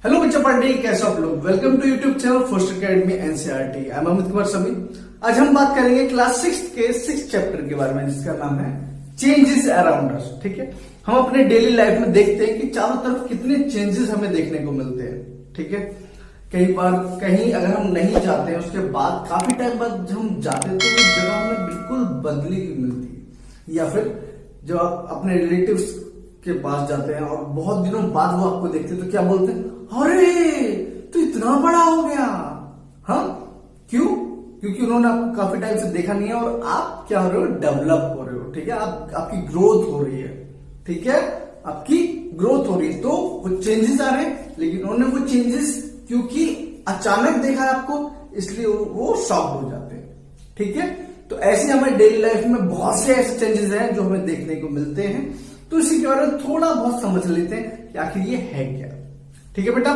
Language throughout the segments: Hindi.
हेलो बच्चा पार्टी, कैसे आप लोग। Welcome to YouTube channel first academy NCERT. I am Amit Kumar Sami. आज हम बात करेंगे क्लास 6 के 6 चैप्टर के बारे में, जिसका नाम है चेंजेस अराउंड अस। ठीक है, हम अपने डेली लाइफ में देखते हैं कि चारों तरफ कितने चेंजेस हमें देखने को मिलते हैं। ठीक है, कई बार कहीं अगर हम नहीं जाते हैं, उसके बाद काफी टाइम बाद जब हम जाते हैं तो वो जगह हमें बिल्कुल बदली हुई मिलती है। या फिर जब आप अपने रिलेटिव्स के पास जाते हैं और बहुत दिनों बाद वो आपको देखते हैं तो क्या बोलते हैं, अरे तो इतना बड़ा हो गया। हाँ, क्यों? क्योंकि उन्होंने आपको काफी टाइम से देखा नहीं है और आप क्या हो रहे हो, डेवलप हो रहे हो। ठीक है, आपकी ग्रोथ हो रही है। ठीक है, आपकी ग्रोथ हो रही है, तो वो चेंजेस आ रहे हैं। लेकिन उन्होंने वो चेंजेस क्योंकि अचानक देखा आपको, इसलिए वो शॉक हो जाते हैं। ठीक है, तो ऐसे हमारे डेली लाइफ में बहुत से ऐसे चेंजेस हैं जो हमें देखने को मिलते हैं। तो इसी के बारे में थोड़ा बहुत समझ लेते हैं कि आखिर ये है क्या। ठीक है बेटा,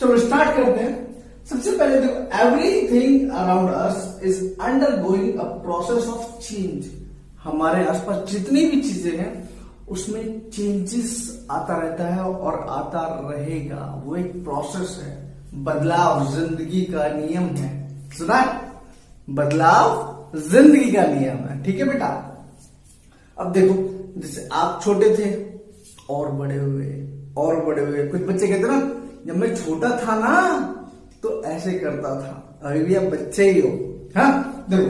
चलो स्टार्ट करते हैं। सबसे पहले देखो, everything around us is undergoing a process of change. हमारे आसपास जितनी भी चीजें हैं उसमें चेंजेस आता रहता है और आता रहेगा। वो एक प्रोसेस है, बदलाव जिंदगी का नियम है। सुना, बदलाव जिंदगी का नियम है। ठीक है बेटा, अब देखो, जैसे आप छोटे थे और बड़े हुए और बड़े हुए। कुछ बच्चे कहते ना, जब मैं छोटा था ना तो ऐसे करता था, अभी भी आप बच्चे ही हो। हाँ, देखो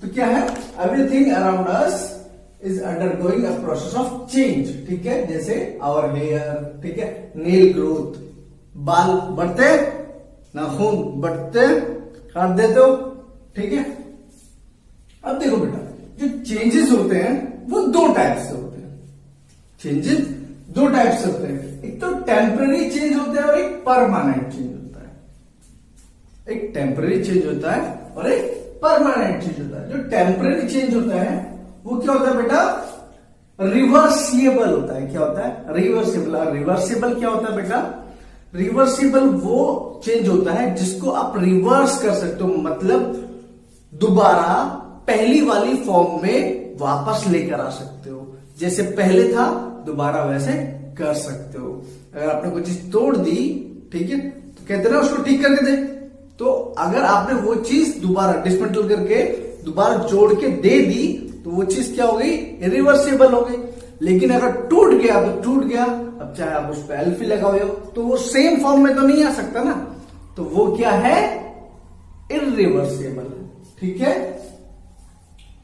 तो क्या है, everything around us is undergoing a process of change. ठीक है, जैसे आवर हेयर, ठीक है, नेल ग्रोथ, बाल बढ़ते, नाखून बढ़ते, काट देते हो। ठीक है, अब देखो बेटा, जो चेंजेस होते हैं वो दो टाइप से होते हैं। चेंजेस दो टाइप से होते हैं, एक तो टेम्पररी चेंज होता है और एक परमानेंट चेंज होता है। एक टेम्पररी चेंज होता है और एक परमानेंट चेंज होता है। जो टेम्पररी चेंज होता है वो क्या होता है बेटा, रिवर्सिबल होता है। क्या होता है, रिवर्सिबल। और रिवर्सिबल क्या होता है बेटा, रिवर्सिबल वो चेंज होता है जिसको आप रिवर्स कर सकते हो, मतलब दोबारा पहली वाली फॉर्म में वापस लेकर आ सकते हो। जैसे पहले था दोबारा वैसे कर सकते हो। अगर आपने कोई चीज तोड़ दी, ठीक है, तो कहते ना उसको ठीक करके दे। तो अगर आपने वो चीज दोबारा डिसमेंटल करके दोबारा जोड़ के दे दी तो वो चीज क्या हो गई, इरिवर्सिबल हो गई। लेकिन अगर टूट गया तो टूट गया, अब चाहे आप उस पर एल्फी लगाओ तो वो सेम फॉर्म में तो नहीं आ सकता ना, तो वो क्या है, इरिवर्सिबल। ठीक है,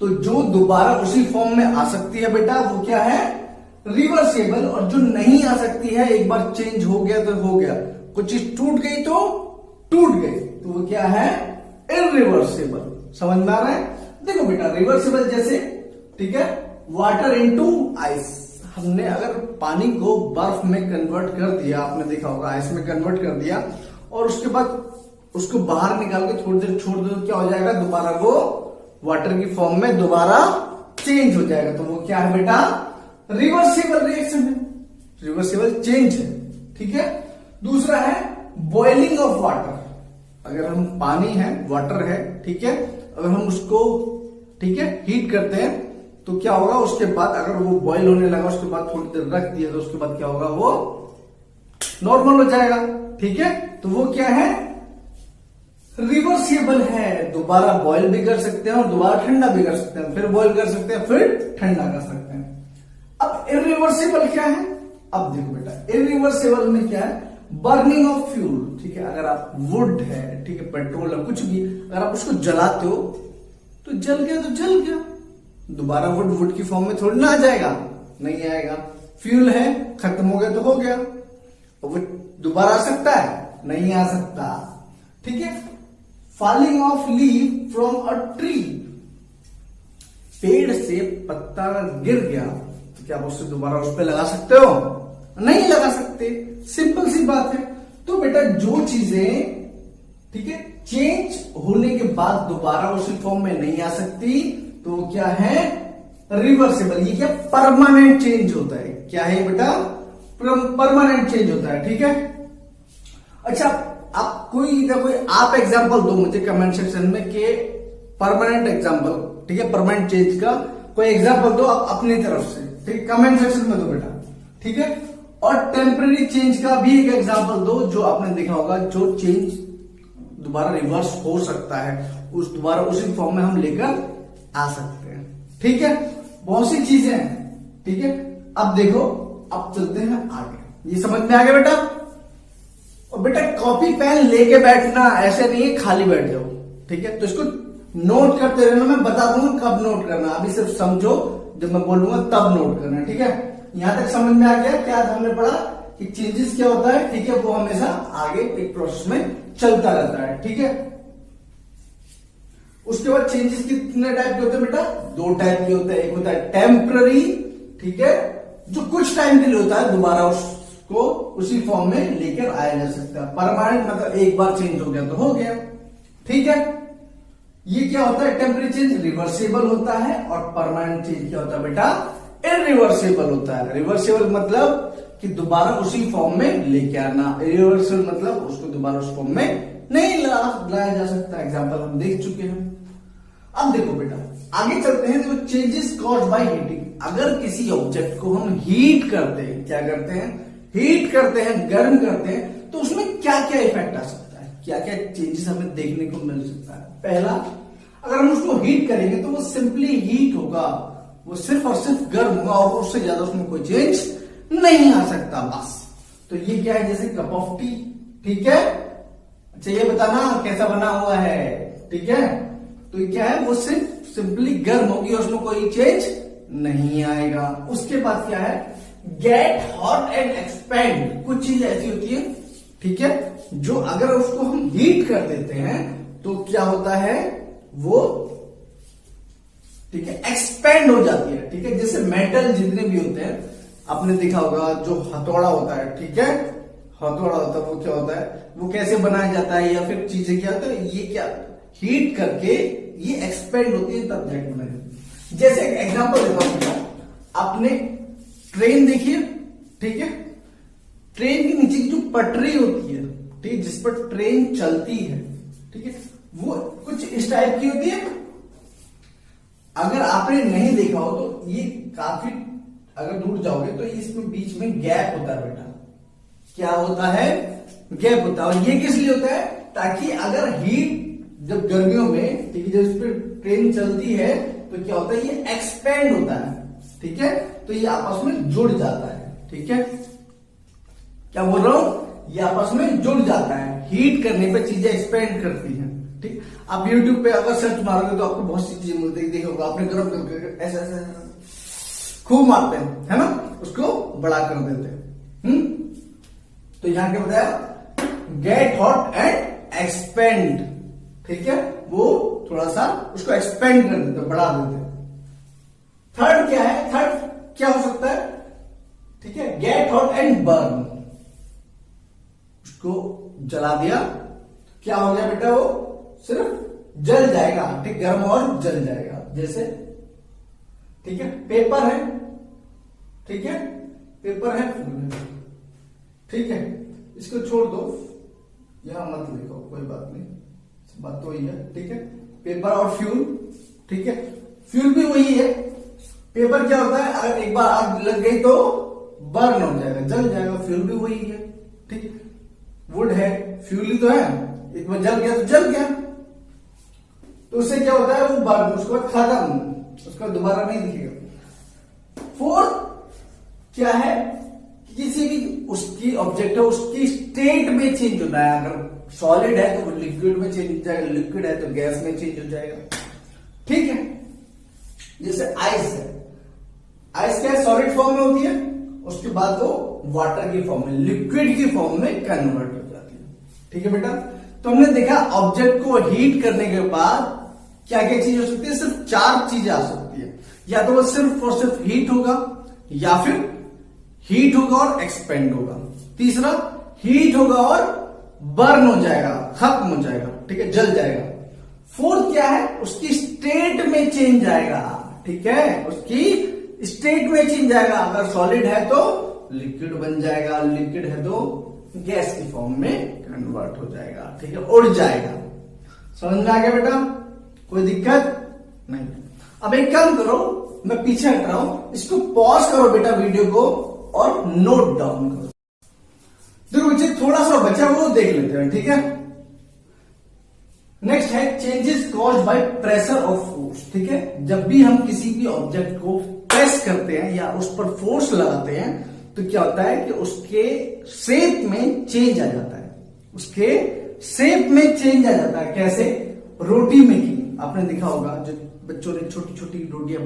तो जो दोबारा उसी फॉर्म में आ सकती है बेटा वो क्या है, रिवर्सिबल। और जो नहीं आ सकती है, एक बार चेंज हो गया तो हो गया, कुछ चीज टूट गई तो टूट गई, तो वो क्या है, इरिवर्सिबल। समझ में आ रहा है? देखो बेटा, रिवर्सिबल जैसे, ठीक है, वाटर इनटू आइस। हमने अगर पानी को बर्फ में कन्वर्ट कर दिया, आपने देखा होगा, आइस में कन्वर्ट कर दिया और उसके बाद उसको बाहर निकाल के थोड़ी देर छोड़ दो तो क्या हो जाएगा, दोबारा वो वाटर की फॉर्म में दोबारा चेंज हो जाएगा। तो वो क्या है बेटा, रिवर्सिबल रिएक्शन है, रिवर्सिबल चेंज है। ठीक है, दूसरा है बॉइलिंग ऑफ वाटर। अगर हम पानी है, वाटर है, ठीक है, अगर हम उसको, ठीक है, हीट करते हैं तो क्या होगा, उसके बाद अगर वो बॉईल होने लगा, उसके बाद थोड़ी देर रख दिया तो उसके बाद क्या होगा, वो नॉर्मल हो जाएगा। ठीक है, तो वो क्या है, रिवर्सिबल है। दोबारा बॉईल भी कर सकते हैं और दोबारा ठंडा भी कर सकते हैं, फिर बॉईल कर सकते हैं, फिर ठंडा कर सकते हैं। अब इरिवर्सिबल क्या है, अब देखो बेटा, इरिवर्सिबल में क्या है, बर्निंग ऑफ फ्यूल। ठीक है, अगर आप वुड है, ठीक है, पेट्रोल है, कुछ भी, अगर आप उसको जलाते हो तो जल गया तो जल गया, दोबारा वुड की फॉर्म में थोड़ी ना आ जाएगा, नहीं आएगा। फ्यूल है, खत्म हो गया तो हो गया, वो दोबारा आ सकता है, नहीं आ सकता। ठीक है, falling of leaf from a tree. पेड़ से पत्ता गिर गया तो क्या आप उससे दोबारा उस पर लगा सकते हो, नहीं लगा सकते। सिंपल सी बात है। तो बेटा जो चीजें, ठीक है, चेंज होने के बाद दोबारा उसी फॉर्म में नहीं आ सकती तो क्या है, रिवर्सिबल। ये क्या, परमानेंट चेंज होता है। क्या है बेटा, परमानेंट चेंज होता है। ठीक है, अच्छा, आप कोई आप एग्जांपल दो मुझे कमेंट सेक्शन में कि परमानेंट एग्जांपल, ठीक है, परमानेंट चेंज का कोई एग्जांपल दो आप अपनी तरफ से, ठीक है, कमेंट सेक्शन में दो बेटा। ठीक है, और टेम्पररी चेंज का भी एक एग्जांपल दो जो आपने देखा होगा, जो चेंज दोबारा रिवर्स हो सकता है, उस दोबारा उसी फॉर्म में हम लेकर आ सकते हैं। ठीक है, बहुत सी चीजें हैं। ठीक है, अब देखो, अब चलते हैं आगे। ये समझ में आ गया बेटा? और बेटा कॉपी पेन लेके बैठना ऐसे नहीं है खाली बैठ जाओ। ठीक है, तो इसको नोट करते रहना, मैं बता दूंगा कब नोट करना, अभी सिर्फ समझो, जब मैं बोलूंगा तब नोट करना। ठीक है, यहां तक समझ में आ गया क्या हमने पढ़ा कि चेंजेस क्या होता है। ठीक है, वो हमेशा आगे एक प्रोसेस में चलता रहता है। ठीक है, उसके बाद चेंजेस कितने टाइप के होते हैं बेटा? दो टाइप के होते हैं। एक होता है टेम्पररी, ठीक है, जो कुछ टाइम के लिए होता है, दोबारा उसको उसी फॉर्म में लेकर आया जा सकता है। परमानेंट मतलब एक बार चेंज हो गया तो हो गया। ठीक है, ये क्या होता है? टेम्पररी चेंज रिवर्सेबल होता है, और परमानेंट चेंज क्या होता है बेटा? इरिवर्सेबल होता है। रिवर्सेबल मतलब कि दोबारा उसी फॉर्म में लेके आना, इरिवर्सेबल मतलब उसको दोबारा उस फॉर्म में नहीं लाया जा सकता। एग्जाम्पल हम देख चुके हैं। अब देखो बेटा, आगे चलते हैं। तो चेंजेस कॉज्ड बाय हीटिंग, अगर किसी ऑब्जेक्ट को हम हीट करते हैं, क्या करते हैं? हीट करते हैं, गर्म करते हैं, तो उसमें क्या क्या इफेक्ट आ सकता है, क्या क्या चेंजेस हमें देखने को मिल सकता है? पहला, अगर हम उसको हीट करेंगे तो वो सिंपली हीट होगा, वो सिर्फ और सिर्फ गर्म होगा, और उससे ज्यादा उसमें कोई चेंज नहीं आ सकता बस। तो ये क्या है? जैसे कप ऑफ टी। ठीक है, अच्छा ये बताना कैसा बना हुआ है। ठीक है, तो ये क्या है? वो सिर्फ सिंपली गर्म होगी और उसमें कोई चेंज नहीं आएगा। उसके बाद क्या है? Get hot and expand. कुछ चीज ऐसी होती है, ठीक है, जो अगर उसको हम हीट कर देते हैं तो क्या होता है? वो, ठीक है, एक्सपेंड हो जाती है। ठीक है, जैसे मेटल जितने भी होते हैं, आपने देखा होगा जो हथौड़ा होता है, ठीक है, हथौड़ा होता है, वो क्या होता है? वो कैसे बनाया जाता है, या फिर चीजें क्या होता है? ये क्या हीट करके ये एक्सपेंड होती है तब जाके बनाई जाती है। जैसे एग्जांपल देता हूं, आपने ट्रेन देखी है, ठीक है, ट्रेन के नीचे की जो पटरी होती है, ठीक है, जिस पर ट्रेन चलती है, ठीक है, वो कुछ इस टाइप की होती है। अगर आपने नहीं देखा हो तो ये काफी, अगर दूर जाओगे तो इसमें बीच में गैप होता है बेटा। क्या होता है? गैप होता है। और ये किस लिए होता है? ताकि अगर हीट, जब गर्मियों में, ठीक है, जब इस पर ट्रेन चलती है तो क्या होता है? ये एक्सपेंड होता है। ठीक है, तो ये आपस में जुड़ जाता है। ठीक है, क्या बोल रहा हूं? ये आपस में जुड़ जाता है। हीट करने पे चीजें एक्सपेंड करती हैं। ठीक, आप YouTube पे अगर सर्च मारोगे तो आपको बहुत सी चीजें मिलती है। देखोगे आपने गर्म करके ऐसा ऐसा खूब मारते हैं, है ना, उसको बड़ा कर देते हैं। तो यहां क्या बताया? Get hot and expand. ठीक है, वो थोड़ा सा उसको एक्सपेंड कर देते, बढ़ा देते। थर्ड क्या है? थर्ड क्या हो सकता है? ठीक है, गेट हॉट एंड बर्न। उसको जला दिया, क्या हो गया बेटा? वो सिर्फ जल जाएगा। ठीक, गर्म और जल जाएगा। जैसे, ठीक है, पेपर है, ठीक है, पेपर है, ठीक है, इसको छोड़ दो, यहां मत लिखो, कोई बात नहीं, बात तो वही है। ठीक है, पेपर और फ्यूल, ठीक है, फ्यूल भी वही है। पेपर क्या होता है? अगर एक बार आग लग गई तो बर्न हो जाएगा, जल जाएगा। फ्यूल भी वही है। ठीक, वुड है, फ्यूल ही तो है, एक बार जल गया तो जल गया, तो उससे क्या होता है? वो बर्न, उसके बाद खत्म, उसका दोबारा नहीं दिखेगा। फोर्थ क्या है? किसी भी उसकी ऑब्जेक्ट है, उसकी स्टेट में चेंज होना है। अगर सॉलिड है तो वो लिक्विड में चेंज हो जाएगा, लिक्विड है तो गैस में चेंज हो जाएगा। ठीक है, जैसे आइस है, आइस क्या है? सॉलिड फॉर्म में होती है, उसके बाद वो वाटर की फॉर्म में, लिक्विड की फॉर्म में कन्वर्ट हो जाती है। ठीक है बेटा, तो हमने देखा ऑब्जेक्ट को हीट करने के बाद क्या क्या चीज हो सकती है? सिर्फ 4 चीजें आ सकती है। या तो वो सिर्फ और सिर्फ हीट होगा, या फिर हीट होगा और एक्सपेंड होगा, तीसरा हीट होगा और बर्न हो जाएगा, खत्म हो जाएगा, ठीक है, जल जाएगा। फोर्थ क्या है? उसकी स्टेट में चेंज आएगा। ठीक है, उसकी स्टेट में चेंज आएगा। अगर सॉलिड है तो लिक्विड बन जाएगा, लिक्विड है तो गैस की फॉर्म में कन्वर्ट हो जाएगा। ठीक है, उड़ जाएगा। समझ में आ गया बेटा? कोई दिक्कत नहीं। अब एक काम करो, मैं पीछे हट रहा हूं, इसको पॉज करो बेटा वीडियो को, और नोट डाउन करो। देखो बच्चे थोड़ा सा बचा वो देख लेते हैं, ठीक है। नेक्स्ट है changes caused by pressure of force, ठीक है। जब भी हम किसी भी ऑब्जेक्ट को प्रेस करते हैं या उस पर फोर्स लगाते हैं तो क्या होता है कि उसके शेप में चेंज आ जाता है, उसके शेप में चेंज आ जाता है। कैसे? रोटी मेकिंग आपने देखा होगा, जो बच्चों ने छोटी छोटी रोटियां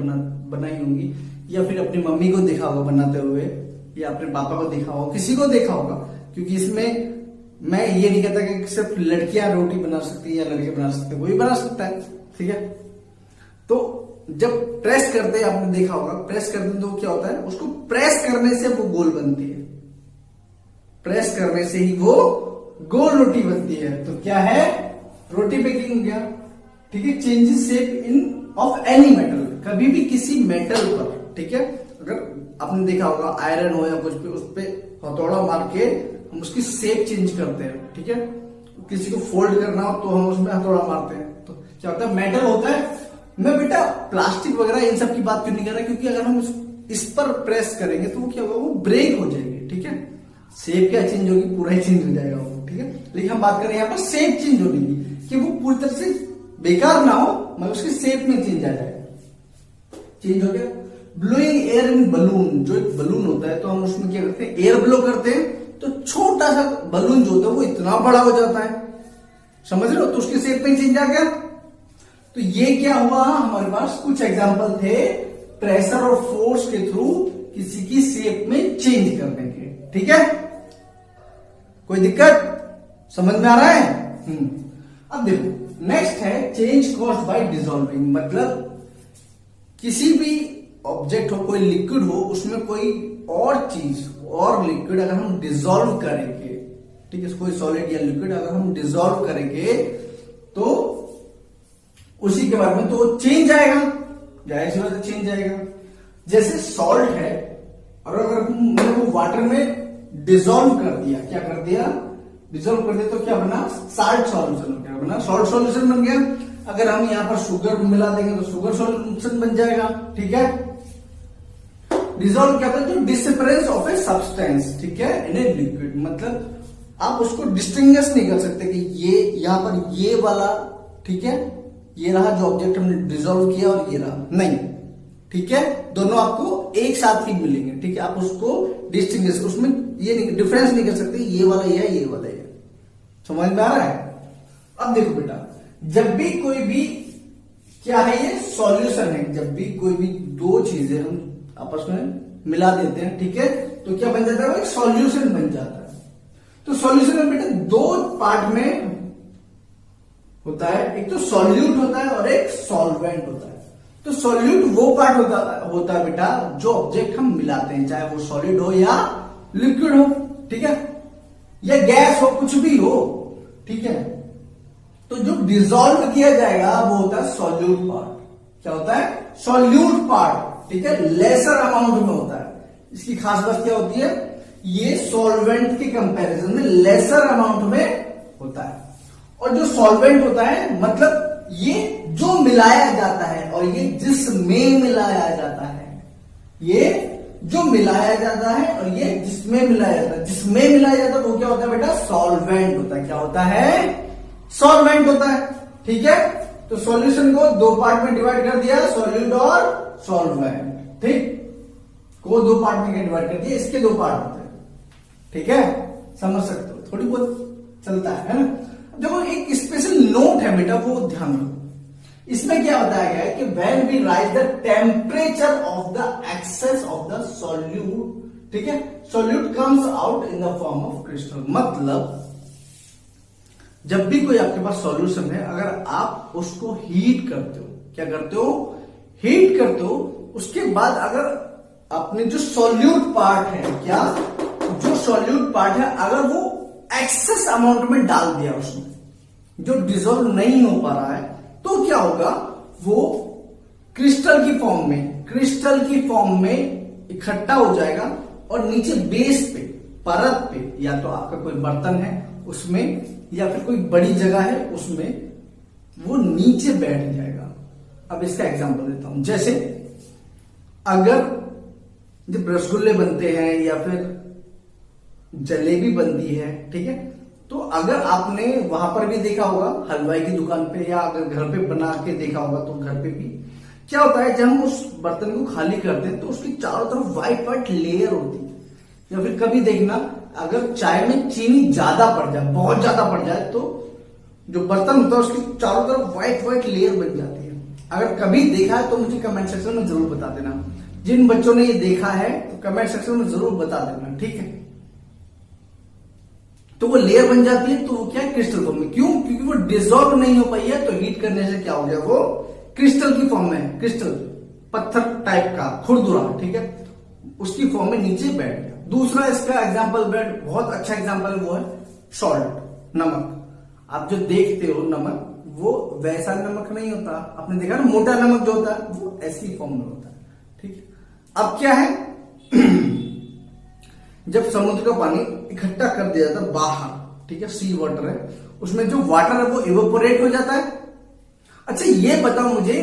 बनाई होंगी या फिर अपनी मम्मी को देखा होगा बनाते हुए या अपने पापा को देखा होगा, किसी को देखा होगा। क्योंकि इसमें मैं ये नहीं कहता कि सिर्फ लड़कियां रोटी बना सकती है या लड़के बना सकते हैं, कोई बना सकता है, ठीक है। तो जब प्रेस करते हैं, आपने देखा होगा, प्रेस करते हैं तो क्या होता है, उसको प्रेस करने से वो गोल बनती है, प्रेस करने से ही वो गोल रोटी बनती है। तो क्या है? रोटी बेकिंग हो गया, ठीक है। Changes shape in of any metal, कभी भी किसी मेटल पर, ठीक है। अगर आपने देखा होगा आयरन हो या कुछ भी, उस पर हथौड़ा मार के हम उसकी शेप चेंज करते हैं, ठीक है। किसी को फोल्ड करना हो तो हम उसमें हथौड़ा मारते हैं, तो क्या होता है? मेटल होता है। मैं बेटा प्लास्टिक वगैरह इन सब की बात क्यों नहीं कर रहा, क्योंकि अगर हम इस पर प्रेस करेंगे तो वो क्या होगा, वो ब्रेक हो जाएगी, ठीक है। शेप क्या चेंज होगी, पूरा ही चेंज हो जाएगा वो, ठीक है। लेकिन हम बात करें यहाँ पर शेप चेंज होने की, कि वो पूरी तरह से बेकार ना हो मगर उसकी शेप में चेंज आ जाए। चेंज हो गया। ब्लोइंग एयर इन बलून, जो एक बलून होता है तो हम उसमें क्या करते हैं, एयर ब्लो करते हैं, तो छोटा सा बलून जो होता है वो इतना बड़ा हो जाता है, समझ रहे हो। तो उसके शेप में चेंज आ गया। तो ये क्या हुआ, हमारे पास कुछ एग्जांपल थे प्रेशर और फोर्स के थ्रू किसी की शेप में चेंज करने के, ठीक है। कोई दिक्कत समझ में आ रहा है? अब देखो नेक्स्ट है चेंज कॉज्ड बाय डिसॉल्विंग, मतलब किसी भी ऑब्जेक्ट हो, कोई लिक्विड हो, उसमें कोई और चीज और लिक्विड अगर हम डिसॉल्व करेंगे, ठीक है, कोई सॉलिड या लिक्विड अगर हम डिसॉल्व करेंगे तो उसी के बारे में तो चेंज आएगा, जाहिर सी बात है चेंज आएगा। जैसे सॉल्ट है और अगर हमने वो वाटर में डिसॉल्व कर दिया, क्या कर दिया, डिसॉल्व कर दिया, तो क्या बना, साल्ट सॉल्यूशन हो गया, बना सॉल्ट सॉल्यूशन बन गया। अगर हम यहां पर शुगर मिला देंगे तो शुगर सॉल्यूशन बन जाएगा, ठीक है। डिसॉल्व क्या होता है, जो डिसअपीयरेंस ऑफ ए सब्सटेंस, ठीक है, इन ए लिक्विड, मतलब आप उसको डिस्टिंग्विश नहीं कर सकते कि ये यहां पर ये वाला, ठीक है, ये रहा जो ऑब्जेक्ट हमने डिसॉल्व किया और ये रहा, नहीं, ठीक है, दोनों आपको एक साथ ही मिलेंगे, ठीक है। आप उसको डिस्टिंग्विश, उसमें ये नहीं, डिफरेंस नहीं कर सकते, ये वाला ये वाला ये, समझ में आ रहा है। अब देखो बेटा, जब भी कोई भी क्या है, ये सॉल्यूशन है, जब भी कोई भी दो चीजें हम आपस में मिला देते हैं, ठीक है, तो क्या बन जाता है, वो एक सॉल्यूशन बन जाता है। तो सॉल्यूशन में बेटा दो पार्ट में होता है, एक तो सॉल्यूट होता है और एक सॉल्वेंट होता है। तो सॉल्यूट वो पार्ट होता है बेटा जो ऑब्जेक्ट हम मिलाते हैं, चाहे वो सॉलिड हो या लिक्विड हो, ठीक है, या गैस हो, कुछ भी हो, ठीक है। तो जो डिसॉल्व किया जाएगा वो होता है सॉल्यूट पार्ट। क्या होता है, सॉल्यूट पार्ट, ठीक है, लेसर अमाउंट में होता है। इसकी खास बात क्या होती है, ये सॉल्वेंट के कंपैरिजन में लेसर अमाउंट में होता है। और जो सॉल्वेंट होता है मतलब ये जो मिलाया जाता है, और ये जिसमें मिलाया जाता है, ये जो मिलाया जाता है और ये जिसमें मिलाया जाता है, जिसमें मिलाया जाता है वो क्या होता है बेटा, सॉल्वेंट होता है। क्या होता है, सॉल्वेंट होता है, ठीक है। तो सॉल्यूशन को दो पार्ट में डिवाइड कर दिया, सॉल्यूट और सॉल्वेंट, ठीक, को दो पार्ट में डिवाइड कर दिया, इसके दो पार्ट होते हैं, ठीक है, समझ सकते हो, थोड़ी बहुत चलता है ना। देखो एक स्पेशल नोट है बेटा, वो ध्यान रखो। इसमें क्या बताया गया है कि when we raise the temperature of the excess of the solute, ठीक है, solute comes out in the form of crystal. मतलब जब भी कोई आपके पास सॉल्यूशन है, अगर आप उसको हीट करते हो, क्या करते हो, हीट करते हो, उसके बाद अगर अपने जो सॉल्यूट पार्ट है, क्या, जो सॉल्यूट पार्ट है, अगर वो एक्सेस अमाउंट में डाल दिया उसमें, जो डिसॉल्व नहीं हो पा रहा है, तो क्या होगा, वो क्रिस्टल की फॉर्म में इकट्ठा हो जाएगा और नीचे बेस पे, परत पे, या तो आपका कोई बर्तन है उसमें या फिर कोई बड़ी जगह है उसमें, वो नीचे बैठ जाएगा। अब इसका एग्जांपल देता हूं, जैसे अगर जब रसगुल्ले बनते हैं या फिर जलेबी बनती है, ठीक है, तो अगर आपने वहां पर भी देखा होगा हलवाई की दुकान पे, या अगर घर पे बना के देखा होगा तो घर पे भी क्या होता है, जब हम उस बर्तन को खाली करते हैं तो उसकी चारों तरफ व्हाइट व्हाइट लेयर होती है। या फिर कभी देखना, अगर चाय में चीनी ज्यादा पड़ जाए, बहुत ज्यादा पड़ जाए, तो जो बर्तन होता है उसकी चारों तरफ व्हाइट व्हाइट लेयर बन जाती है। अगर कभी देखा है तो मुझे कमेंट सेक्शन में जरूर बता देना। जिन बच्चों ने ये देखा है तो कमेंट सेक्शन में जरूर बता देना, ठीक है। तो वो लेयर बन जाती है, तो वो क्या है, क्रिस्टल फॉर्म में। क्यों? क्योंकि वो डिसॉल्व नहीं हो पाई है, तो हीट करने से क्या हो गया, वो क्रिस्टल की फॉर्म में, क्रिस्टल पत्थर टाइप का खुरदुरा, ठीक है, उसकी फॉर्म में नीचे बैठ गया। दूसरा इसका एग्जाम्पल बहुत अच्छा एग्जाम्पल वो है सॉल्ट, नमक। आप जो देखते हो नमक, वो वैसा नमक नहीं होता। आपने देखा ना, मोटा नमक जो होता है वो ऐसी फॉर्म में होता है, ठीक है। अब क्या है जब समुद्र का पानी इकट्ठा कर दिया जाता है बाहर, ठीक है, सी वाटर है, उसमें जो वाटर है वो इवोपोरेट हो जाता है। अच्छा ये बताओ मुझे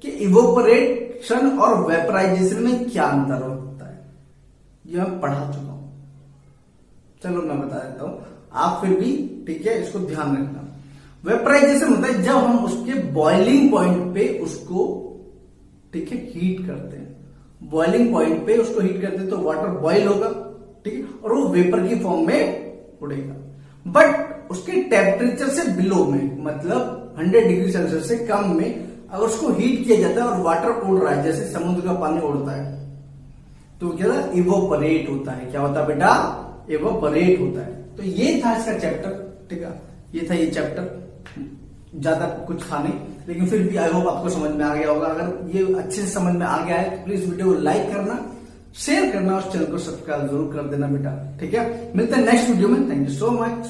कि इवोपोरेशन और वेपराइजेशन में क्या अंतर होता है, ये मैं पढ़ा चुका हूं, चलो मैं बता देता हूं, आप फिर भी, ठीक है, इसको ध्यान रखना। वेपराइजेशन होता है जब हम उसके बॉइलिंग पॉइंट पे उसको, ठीक है, हीट करते हैं। बॉइलिंग पॉइंट पे उसको हीट करते हैं तो वाटर बॉइल होगा, ठीक है, और वो वेपर की फॉर्म में उड़ेगा। बट उसके टेम्परेचर से बिलो में, मतलब 100 डिग्री सेल्सियस से कम में अगर उसको हीट किया जाता है और वाटर उड़ रहा है, जैसे समुद्र का पानी उड़ता है, तो क्या है, इवोपरेट होता है। क्या होता है बेटा? इवोपरेट होता है। तो ये था इसका चैप्टर, ठीक है, ये था ये चैप्टर, ज्यादा कुछ था नहीं, लेकिन फिर भी आई होप आपको समझ में आ गया होगा। अगर ये अच्छे से समझ में आ गया है तो प्लीज वीडियो को लाइक करना, शेयर करना और चैनल को सब्सक्राइब जरूर कर देना बेटा, ठीक है। मिलते हैं नेक्स्ट वीडियो में। Thank you so much.